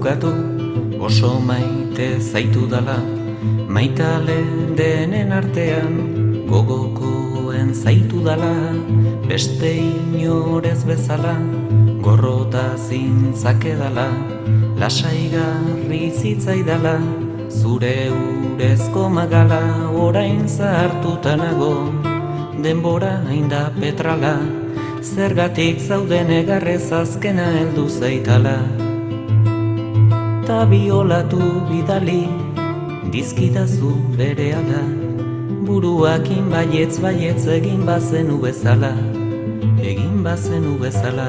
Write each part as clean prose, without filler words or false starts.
frogatu, oso maite zaitu dala, maitale denen artean, gogokoen zaitu dala, beste inorez bezala, gorrota zintzake dala, lasaigarri zitzaidala, zure urezko magala, orain zahartuta nago, denbora hainda petrala, zergatik zauden egarrez azkena heldu zaitala. Ta biolatu bidali, dizkidazu berehala, buruakin baietz egin bazenu bezala, egin bazenu bezala.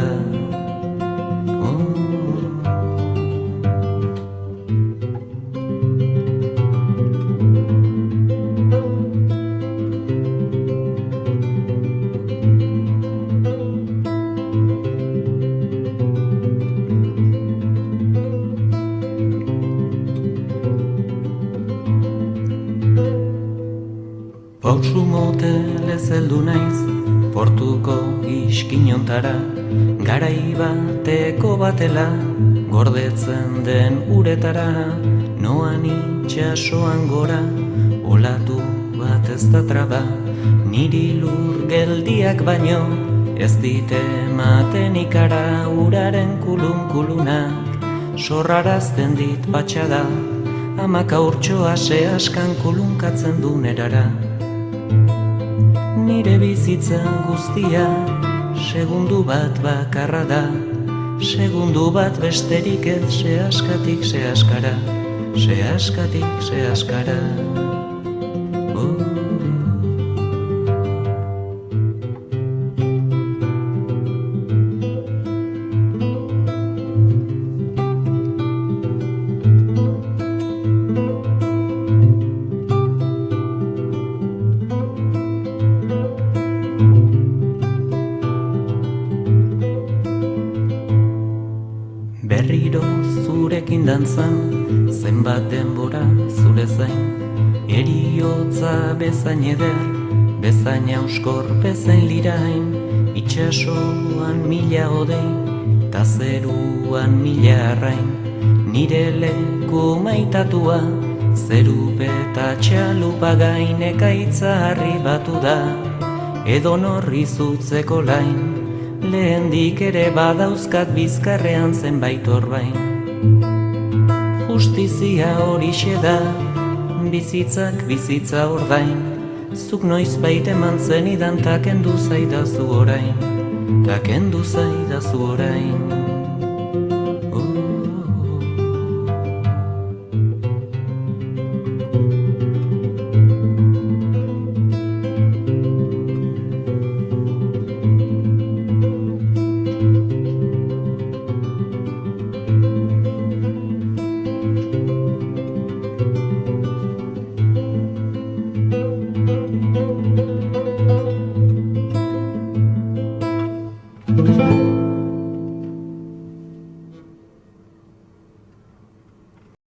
Pausu motelez heldu naiz, portuko iskinontara, garai bateko batela, gordetzen den uretara, noan itxasoan gora, olatu bat ez da traba, niri lur geldiak baino, ez dite ematen ikara, uraren kulunak, sorrarazten dit patxada, amaka urtsoa askan kulunkatzen du nerara. Nire bizitza guztia, segundu bat bakarra da, segundu bat besterik ez, sehaskatik sehaskara, sehaskatik sehaskara. Berriro zurekin dantzan, zenbat denbora zure zain, eriotza bezain eder, bezain auskor, bezain lirain, itxasoan mila odei, ta zeruan mila arrain, nire leku maitatua, zeru beta txalupa gain ekaitza arribatu da, edo norri zutzeko lain, lehendik ere badauzkat bizkarrean zenbait orbain. Justizia horixe da, bizitzak bizitza ordain, zuk noizbait eman zenidan ta kendu zaidazu orain, ta kendu zaidazu orain.